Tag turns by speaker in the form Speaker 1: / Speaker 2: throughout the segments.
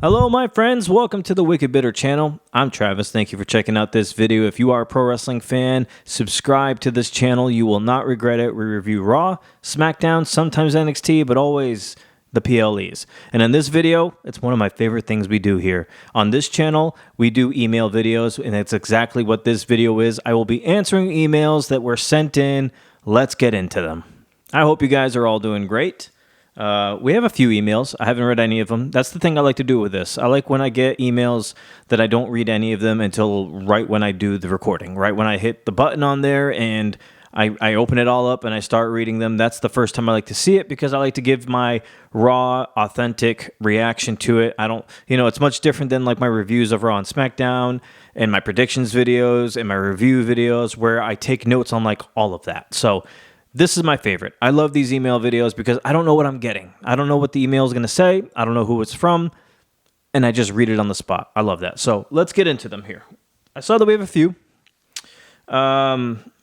Speaker 1: Hello, my friends. Welcome to the Wicked Bitter channel. I'm Travis. Thank you for checking out this video. If you are a pro wrestling fan, subscribe to this channel. You will not regret it. We review Raw, SmackDown, sometimes NXT, but always the PLEs. And in this video, it's one of my favorite things we do here. On this channel, we do email videos, and that's exactly what this video is. I will be answering emails that were sent in. Let's get into them. I hope you guys are all doing great. We have a few emails. I haven't read any of them. That's the thing I like to do with this. I like when I get emails that I don't read any of them until right when I do the recording, right when I hit the button on there and I open it all up and I start reading them. That's the first time I like to see it because I like to give my raw, authentic reaction to it. I don't, it's much different than like my reviews of Raw and SmackDown and my predictions videos and my review videos where I take notes on like all of that. So this is my favorite. I love these email videos because I don't know what I'm getting. I don't know what the email is going to say. I don't know who it's from. And I just read it on the spot. I love that. So let's get into them here. I saw that we have a few,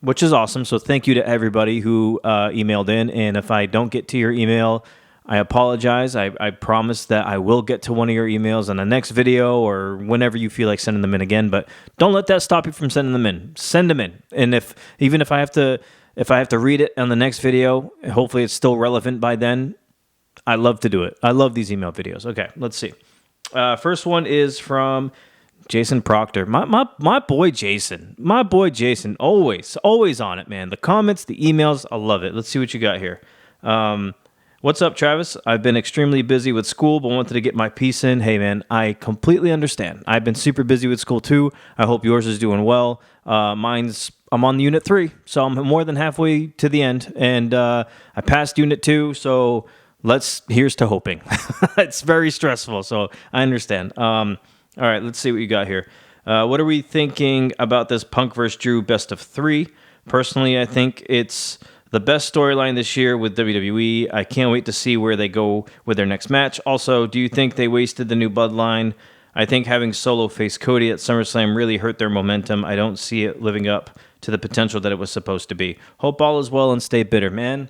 Speaker 1: which is awesome. So thank you to everybody who emailed in. And if I don't get to your email, I apologize. I promise that I will get to one of your emails in the next video or whenever you feel like sending them in again. But don't let that stop you from sending them in. Send them in. And even if I have to read it on the next video, hopefully it's still relevant by then, I love to do it. I love these email videos. Okay, let's see. First one is from Jason Proctor. My boy Jason. My boy Jason. Always on it, man. The comments, the emails, I love it. Let's see what you got here. What's up, Travis? I've been extremely busy with school, but wanted to get my piece in. Hey, man, I completely understand. I've been super busy with school, too. I hope yours is doing well. I'm on Unit 3, so I'm more than halfway to the end, and I passed Unit 2, so here's to hoping. It's very stressful, so I understand. All right, let's see what you got here. What are we thinking about this Punk vs. Drew best of 3? Personally, I think it's the best storyline this year with WWE. I can't wait to see where they go with their next match. Also, do you think they wasted the new bloodline? I think having Solo face Cody at SummerSlam really hurt their momentum. I don't see it living up to the potential that it was supposed to be. Hope all is well and stay bitter. Man,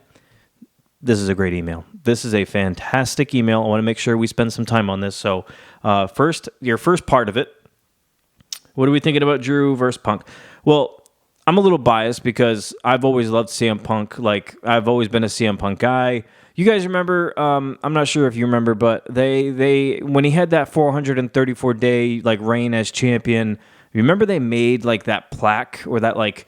Speaker 1: this is a great email. This is a fantastic email. I want to make sure we spend some time on this. So your first part of it, what are we thinking about Drew versus Punk? Well, I'm a little biased because I've always loved CM Punk. Like, I've always been a CM Punk guy. You guys remember, I'm not sure if you remember, but they when he had that 434-day like reign as champion, remember they made like that plaque or that like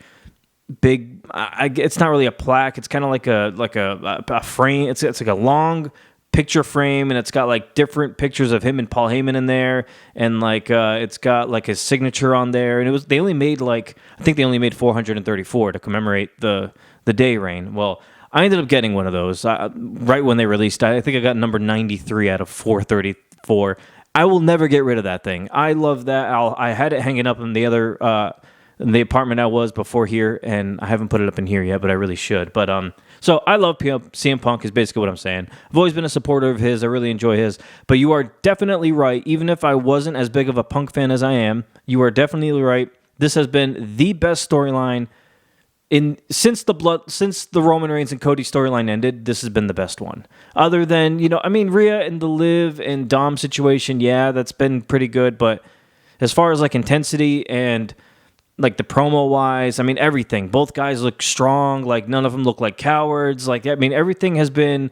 Speaker 1: big, it's not really a plaque, it's kind of like a frame, it's like a long picture frame, and it's got like different pictures of him and Paul Heyman in there, and like it's got like his signature on there, and they only made 434 to commemorate the day reign. Well, I ended up getting one of those right when they released. I think I got number 93 out of 434. I will never get rid of that thing. I love that. I had it hanging up in the other in the apartment I was before here, and I haven't put it up in here yet, but I really should. But so I love CM Punk is basically what I'm saying. I've always been a supporter of his. I really enjoy his. But you are definitely right. Even if I wasn't as big of a Punk fan as I am, you are definitely right. This has been the best storyline since the Roman Reigns and Cody storyline ended. This has been the best one. Other than, Rhea and the Liv and Dom situation, yeah, that's been pretty good. But as far as like intensity and like the promo wise, everything. Both guys look strong. Like none of them look like cowards. Like everything has been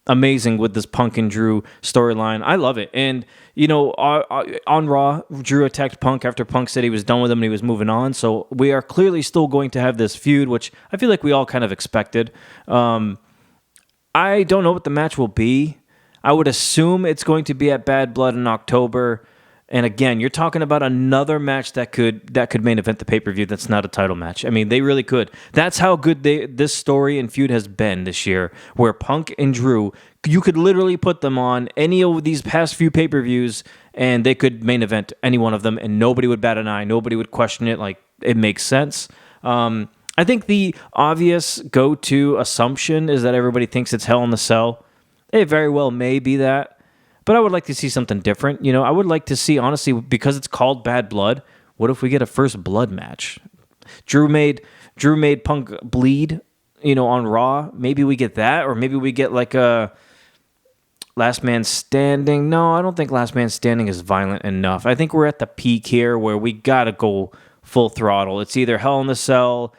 Speaker 1: amazing with this Punk and Drew storyline. I love it. And on Raw, Drew attacked Punk after Punk said he was done with him and he was moving on. So we are clearly still going to have this feud, which I feel like we all kind of expected. I don't know what the match will be. I would assume it's going to be at Bad Blood in October. And again, you're talking about another match that could main event the pay-per-view that's not a title match. They really could. That's how good this story and feud has been this year, where Punk and Drew, you could literally put them on any of these past few pay-per-views, and they could main event any one of them, and nobody would bat an eye. Nobody would question it. Like, it makes sense. I think the obvious go-to assumption is that everybody thinks it's Hell in the Cell. It very well may be that. But I would like to see something different. I would like to see, honestly, because it's called Bad Blood, what if we get a first blood match? Drew made Punk bleed, on Raw. Maybe we get that, or maybe we get like a Last Man Standing. No, I don't think Last Man Standing is violent enough. I think we're at the peak here where we got to go full throttle. It's either Hell in the Cell,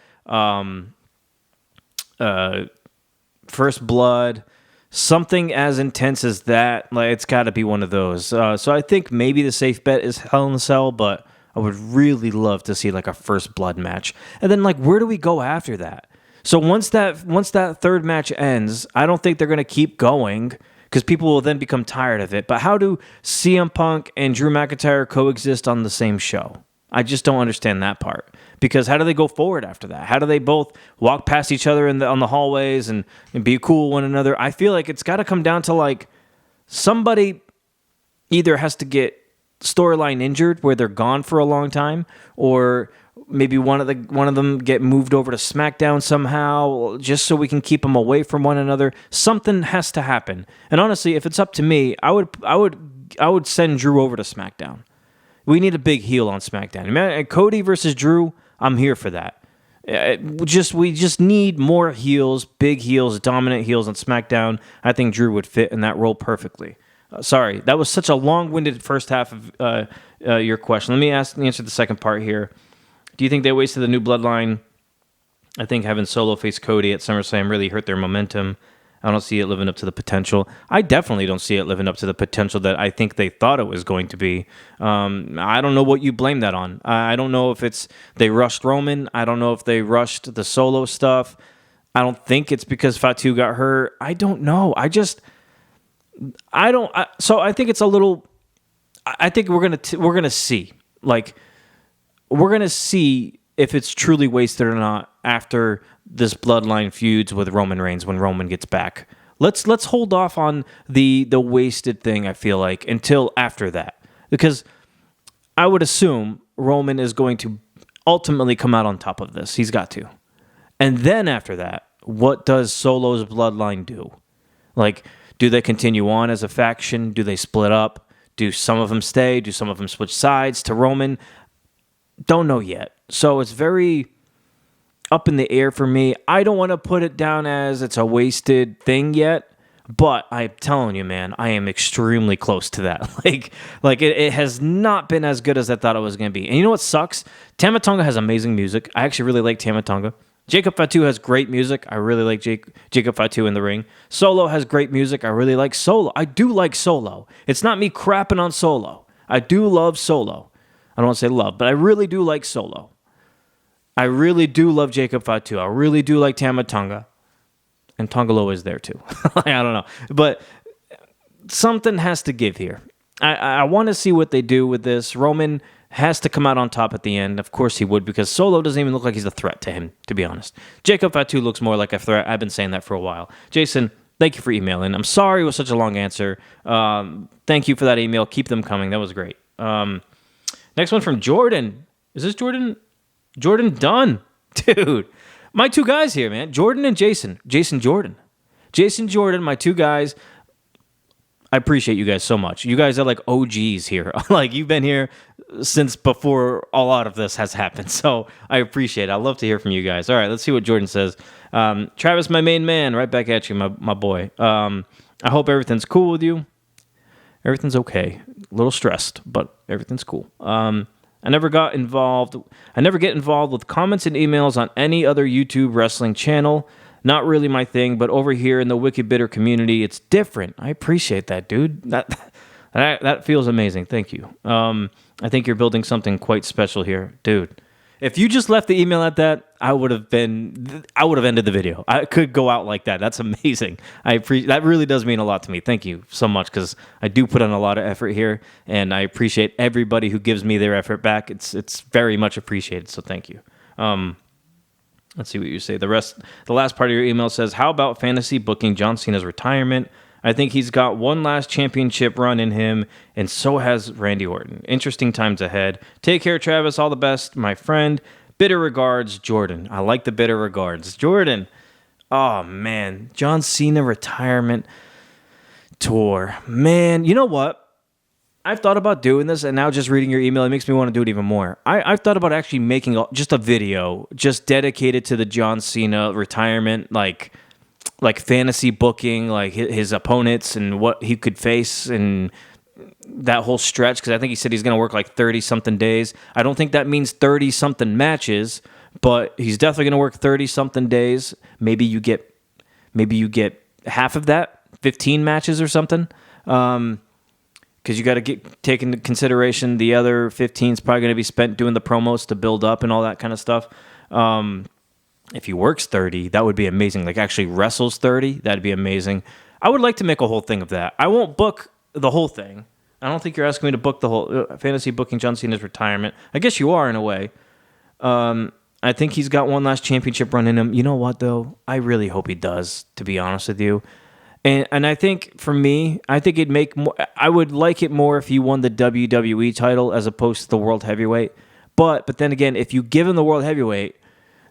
Speaker 1: First Blood, something as intense as that. Like, it's got to be one of those. So I think maybe the safe bet is Hell in the Cell, but I would really love to see like a First Blood match. And then like, where do we go after that? So once that third match ends, I don't think they're going to keep going because people will then become tired of it. But how do CM Punk and Drew McIntyre coexist on the same show? I just don't understand that part. Because how do they go forward after that? How do they both walk past each other on the hallways and be cool with one another? I feel like it's got to come down to like somebody either has to get storyline injured where they're gone for a long time, or maybe one of them get moved over to SmackDown somehow, just so we can keep them away from one another. Something has to happen. And honestly, if it's up to me, I would send Drew over to SmackDown. We need a big heel on SmackDown. Man, Cody versus Drew, I'm here for that. We just need more heels, big heels, dominant heels on SmackDown. I think Drew would fit in that role perfectly. Sorry, that was such a long-winded first half of your question. Let me answer the second part here. Do you think they wasted the new bloodline? I think having Solo face Cody at SummerSlam really hurt their momentum. I don't see it living up to the potential. I definitely don't see it living up to the potential that I think they thought it was going to be. I don't know what you blame that on. I don't know if it's they rushed Roman. I don't know if they rushed the Solo stuff. I don't think it's because Fatu got hurt. I don't know. So I think it's a little. I think we're gonna see. Like, we're gonna see if it's truly wasted or not after this bloodline feuds with Roman Reigns when Roman gets back. Let's hold off on the wasted thing, I feel like, until after that. Because I would assume Roman is going to ultimately come out on top of this. He's got to. And then after that, what does Solo's bloodline do? Like, do they continue on as a faction? Do they split up? Do some of them stay? Do some of them switch sides to Roman? Don't know yet. So it's very up in the air for me. I don't want to put it down as it's a wasted thing yet, but I'm telling you, man, I am extremely close to that. Like it has not been as good as I thought it was going to be. And you know what sucks? Tama Tonga has amazing music. I actually really like Tama Tonga. Jacob Fatu has great music. I really like Jacob Fatu in the ring. Solo has great music. I really like Solo. I do like Solo. It's not me crapping on Solo. I do love Solo. I don't want to say love, but I really do like Solo. I really do love Jacob Fatu. I really do like Tama Tonga. And Tongaloa is there too. I don't know. But something has to give here. I want to see what they do with this. Roman has to come out on top at the end. Of course he would, because Solo doesn't even look like he's a threat to him, to be honest. Jacob Fatu looks more like a threat. I've been saying that for a while. Jason, thank you for emailing. I'm sorry it was such a long answer. Thank you for that email. Keep them coming. That was great. Next one from Jordan. Is this Jordan? Jordan Dunn. Dude. My two guys here, man. Jordan and Jason. Jason Jordan, my two guys. I appreciate you guys so much. You guys are like OGs here. Like, you've been here since before a lot of this has happened. So I appreciate it. I love to hear from you guys. All right, let's see what Jordan says. Travis, my main man, right back at you, my boy. I hope everything's cool with you. Everything's okay. A little stressed, but everything's cool. I never get involved with comments and emails on any other YouTube wrestling channel. Not really my thing, but over here in the Wicked Bitter community, it's different. I appreciate that, dude. That feels amazing. Thank you. I think you're building something quite special here, dude. If you just left the email at that, I would have ended the video. I could go out like that. That's amazing. That really does mean a lot to me. Thank you so much, because I do put in a lot of effort here, and I appreciate everybody who gives me their effort back. It's very much appreciated. So thank you. Let's see what you say. The last part of your email says, how about fantasy booking John Cena's retirement? I think he's got one last championship run in him, and so has Randy Orton. Interesting times ahead. Take care, Travis. All the best, my friend. Bitter regards, Jordan. I like the bitter regards. Jordan. Oh, man. John Cena retirement tour. Man, you know what? I've thought about doing this, and now just reading your email, it makes me want to do it even more. I've thought about actually making just a video just dedicated to the John Cena retirement, like like fantasy booking, like his opponents and what he could face and that whole stretch, because I think he said he's going to work like 30-something days. I don't think that means 30-something matches, but he's definitely going to work 30-something days. Maybe you get half of that, 15 matches or something, because you got to take into consideration the other 15 is probably going to be spent doing the promos to build up and all that kind of stuff. If he works 30, that would be amazing. Like actually wrestles 30, that'd be amazing. I would like to make a whole thing of that. I won't book the whole thing. I don't think you're asking me to book the whole fantasy booking John Cena's retirement. I guess you are in a way. I think he's got one last championship run in him. You know what, though? I really hope he does, to be honest with you. And I think, for me, I think it'd make more... I would like it more if he won the WWE title as opposed to the World Heavyweight. But then again, if you give him the World Heavyweight,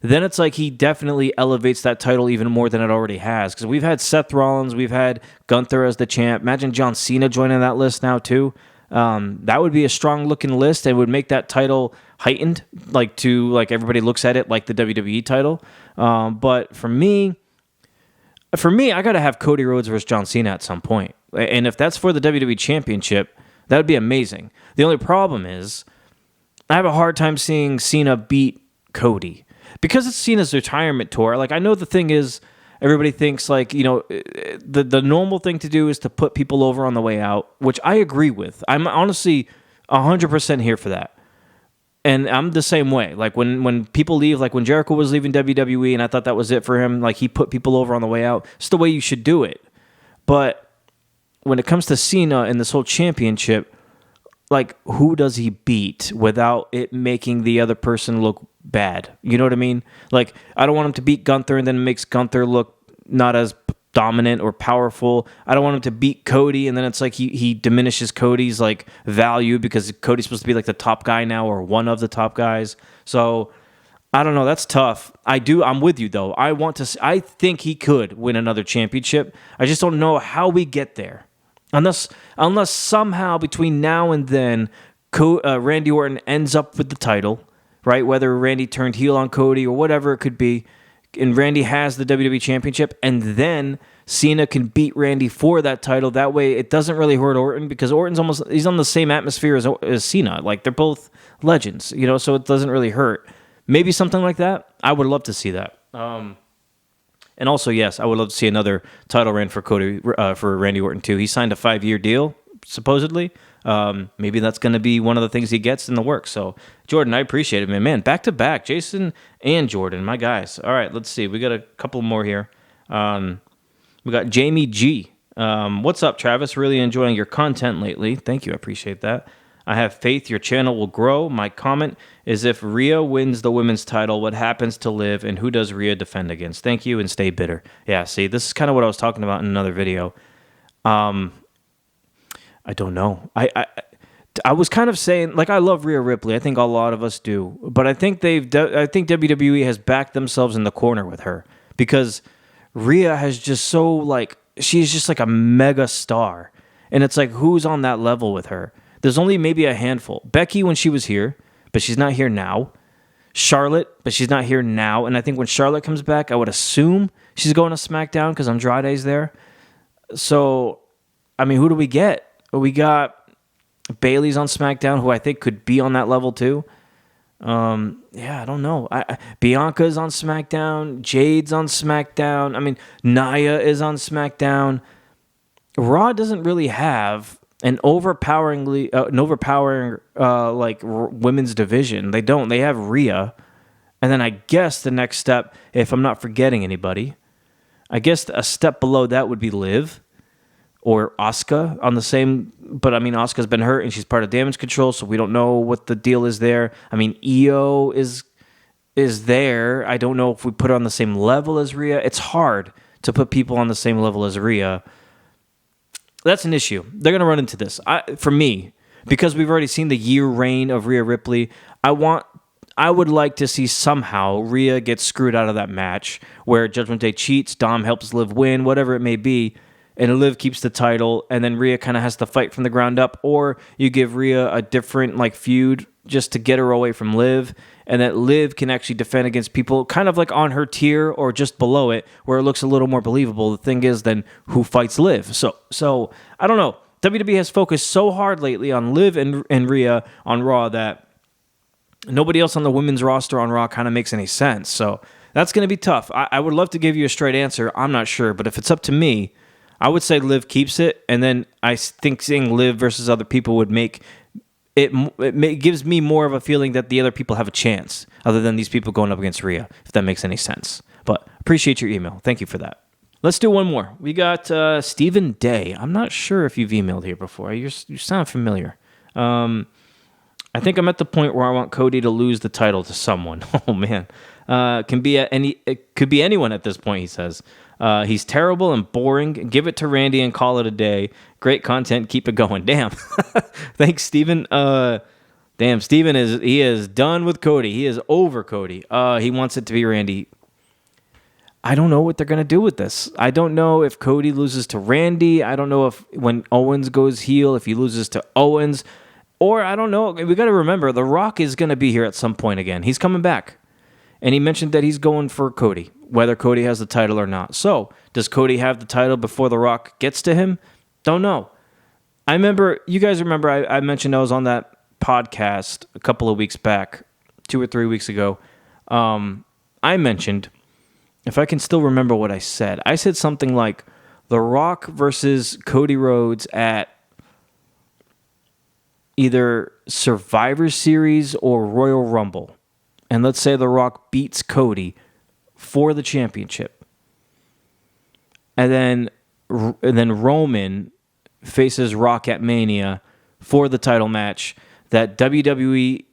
Speaker 1: then it's like he definitely elevates that title even more than it already has. Because we've had Seth Rollins, we've had Gunther as the champ. Imagine John Cena joining that list now, too. That would be a strong-looking list and would make that title heightened, like everybody looks at it like the WWE title. But for me, I got to have Cody Rhodes versus John Cena at some point. And if that's for the WWE Championship, that would be amazing. The only problem is I have a hard time seeing Cena beat Cody. Because it's Cena's retirement tour, like I know the thing is, everybody thinks like, you know, the normal thing to do is to put people over on the way out, which I agree with. I'm honestly 100% here for that. And I'm the same way. Like when people leave, like when Jericho was leaving WWE and I thought that was it for him, like he put people over on the way out. It's the way you should do it. But when it comes to Cena and this whole championship, like who does he beat without it making the other person look bad? You know what I mean? Like I don't want him to beat Gunther and then it makes Gunther look not as dominant or powerful. I don't want him to beat Cody and then it's like he diminishes Cody's like value because Cody's supposed to be like the top guy now or one of the top guys. So I don't know. That's tough. I'm with you though. I think he could win another championship. I just don't know how we get there. Unless somehow between now and then, Randy Orton ends up with the title, right? Whether Randy turned heel on Cody or whatever it could be, and Randy has the WWE Championship, and then Cena can beat Randy for that title. That way, it doesn't really hurt Orton because he's on the same atmosphere as Cena. Like they're both legends, you know, so it doesn't really hurt. Maybe something like that. I would love to see that. And also, yes, I would love to see another title reign for Randy Orton too. He signed a 5-year deal, supposedly. Maybe that's going to be one of the things he gets in the works. So, Jordan, I appreciate it, man. Back to back, Jason and Jordan, my guys. All right, let's see. We got a couple more here. We got Jamie G. What's up, Travis? Really enjoying your content lately. Thank you. I appreciate that. I have faith your channel will grow. My comment is if Rhea wins the women's title, what happens to Liv and who does Rhea defend against? Thank you and stay bitter. Yeah, see, this is kind of what I was talking about in another video. I don't know. I was kind of saying, like, I love Rhea Ripley. I think a lot of us do. But I think WWE has backed themselves in the corner with her because Rhea has just so, like, she's just like a mega star. And it's like, who's on that level with her? There's only maybe a handful. Becky when she was here, but she's not here now. Charlotte, but she's not here now. And I think when Charlotte comes back, I would assume she's going to SmackDown because Andrade's there. So, I mean, who do we get? We got Bayley's on SmackDown, who I think could be on that level too. Yeah, I don't know. Bianca's on SmackDown. Jade's on SmackDown. I mean, Nia is on SmackDown. Raw doesn't really have an overpowering women's division. They don't. They have Rhea, and then I guess the next step, if I'm not forgetting anybody, I guess a step below that would be Liv or Asuka on the same. But I mean, Asuka's been hurt and she's part of Damage Control, so we don't know what the deal is there. I mean, Io is there. I don't know if we put her on the same level as Rhea. It's hard to put people on the same level as Rhea. That's an issue. They're going to run into this. For me, because we've already seen the year reign of Rhea Ripley, I would like to see somehow Rhea get screwed out of that match where Judgment Day cheats, Dom helps Liv win, whatever it may be. and Liv keeps the title, and then Rhea kind of has to fight from the ground up, or you give Rhea a different like feud just to get her away from Liv, and that Liv can actually defend against people kind of like on her tier or just below it, where it looks a little more believable. The thing is, then who fights Liv? So I don't know. WWE has focused so hard lately on Liv and Rhea on Raw that nobody else on the women's roster on Raw kind of makes any sense. So that's going to be tough. I would love to give you a straight answer. I'm not sure, but if it's up to me, I would say Liv keeps it, and then I think seeing Liv versus other people would make it gives me more of a feeling that the other people have a chance, other than these people going up against Rhea, if that makes any sense. But appreciate your email. Thank you for that. Let's do one more. We got Stephen Day. I'm not sure if you've emailed here before. You sound familiar. I think I'm at the point where I want Cody to lose the title to someone. Oh man, it could be anyone at this point. He says he's terrible and boring. Give it to Randy and call it a day. Great content. Keep it going. Damn. Thanks, Steven. Damn, Steven is done with Cody. He is over Cody. He wants it to be Randy. I don't know what they're going to do with this. I don't know if Cody loses to Randy. I don't know if when Owens goes heel, if he loses to Owens. Or I don't know. We got to remember, The Rock is going to be here at some point again. He's coming back. And he mentioned that he's going for Cody, whether Cody has the title or not. So, does Cody have the title before The Rock gets to him? Don't know. You guys remember I mentioned I was on that podcast a couple of weeks back, 2 or 3 weeks ago. I mentioned, if I can still remember what I said something like The Rock versus Cody Rhodes at either Survivor Series or Royal Rumble. And let's say The Rock beats Cody for the championship. And then Roman faces Rock at Mania for the title match that WWE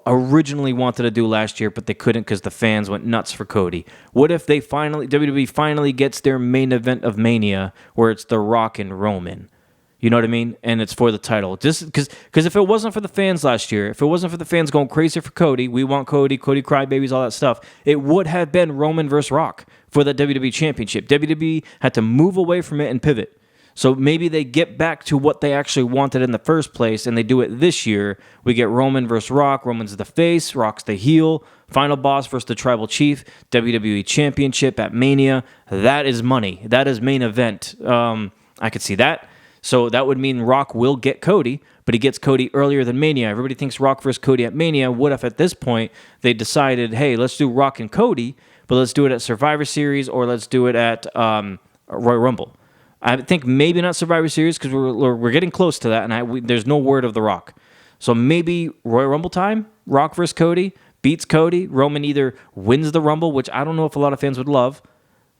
Speaker 1: originally wanted to do last year, but they couldn't because the fans went nuts for Cody. What if WWE finally gets their main event of Mania where it's The Rock and Roman? You know what I mean? And it's for the title. Just because if it wasn't for the fans last year, if it wasn't for the fans going crazy for Cody, we want Cody crybabies, all that stuff, it would have been Roman versus Rock for the WWE Championship. WWE had to move away from it and pivot. So maybe they get back to what they actually wanted in the first place, and they do it this year. We get Roman versus Rock. Roman's the face, Rock's the heel. Final boss versus the Tribal Chief. WWE Championship at Mania. That is money. That is main event. I could see that. So that would mean Rock will get Cody, but he gets Cody earlier than Mania. Everybody thinks Rock versus Cody at Mania. What if at this point they decided, hey, let's do Rock and Cody, but let's do it at Survivor Series or let's do it at Royal Rumble? I think maybe not Survivor Series because we're getting close to that, and there's no word of The Rock. So maybe Royal Rumble time, Rock versus Cody, beats Cody. Roman either wins the Rumble, which I don't know if a lot of fans would love,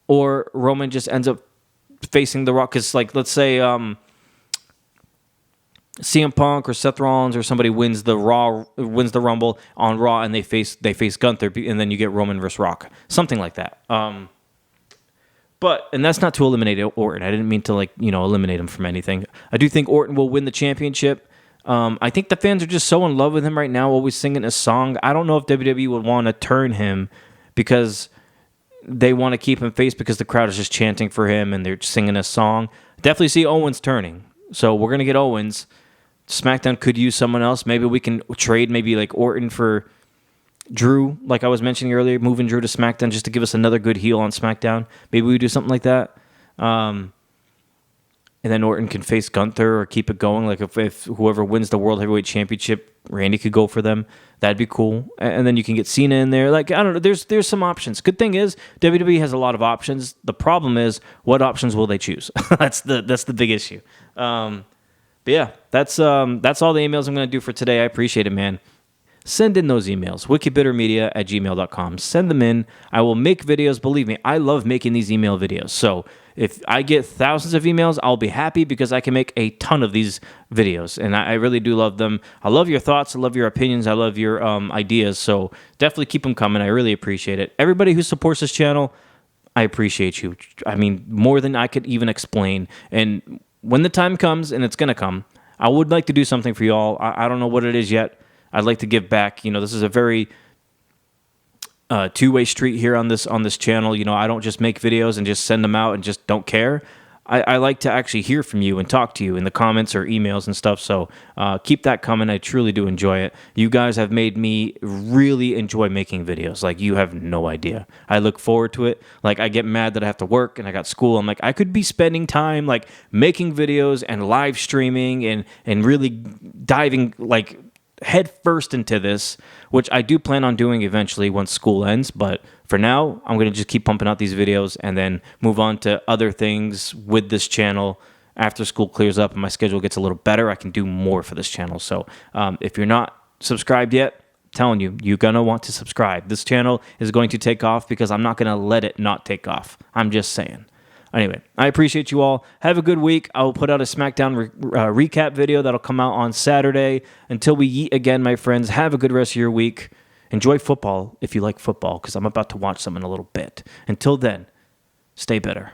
Speaker 1: or Roman just ends up facing The Rock. Because, like, let's say CM Punk or Seth Rollins or somebody wins the Rumble on Raw, and they face Gunther, and then you get Roman versus Rock, something like that. And that's not to eliminate Orton. I didn't mean to eliminate him from anything. I do think Orton will win the championship. I think the fans are just so in love with him right now, always singing his song. I don't know if WWE would want to turn him because they want to keep him face because the crowd is just chanting for him and they're singing his song. Definitely see Owens turning. So we're going to get Owens. SmackDown could use someone else. Maybe we can trade maybe like Orton for Drew, like I was mentioning earlier, moving Drew to SmackDown just to give us another good heel on SmackDown. Maybe we do something like that. And then Orton can face Gunther or keep it going. Like if whoever wins the World Heavyweight Championship, Randy could go for them. That'd be cool. And then you can get Cena in there. Like, I don't know. There's some options. Good thing is WWE has a lot of options. The problem is, what options will they choose? That's the big issue. But yeah, that's all the emails I'm going to do for today. I appreciate it, man. Send in those emails, wikibittermedia@gmail.com. Send them in. I will make videos. Believe me, I love making these email videos. So if I get thousands of emails, I'll be happy because I can make a ton of these videos. And I really do love them. I love your thoughts. I love your opinions. I love your ideas. So definitely keep them coming. I really appreciate it. Everybody who supports this channel, I appreciate you. I mean, more than I could even explain. And when the time comes, and it's going to come, I would like to do something for you all. I don't know what it is yet. I'd like to give back. You know, this is a very two-way street here on this channel. You know, I don't just make videos and just send them out and just don't care. I like to actually hear from you and talk to you in the comments or emails and stuff. So keep that coming. I truly do enjoy it. You guys have made me really enjoy making videos. Like, you have no idea. I look forward to it. Like, I get mad that I have to work and I got school. I'm like, I could be spending time like making videos and live streaming and really diving like head first into this, which I do plan on doing eventually once school ends. But for now, I'm going to just keep pumping out these videos and then move on to other things with this channel. After school clears up and my schedule gets a little better, I can do more for this channel. So if you're not subscribed yet, I'm telling you, you're going to want to subscribe. This channel is going to take off because I'm not going to let it not take off. I'm just saying. Anyway, I appreciate you all. Have a good week. I will put out a SmackDown recap video that'll come out on Saturday. Until we eat again, my friends, have a good rest of your week. Enjoy football if you like football, because I'm about to watch some in a little bit. Until then, stay better.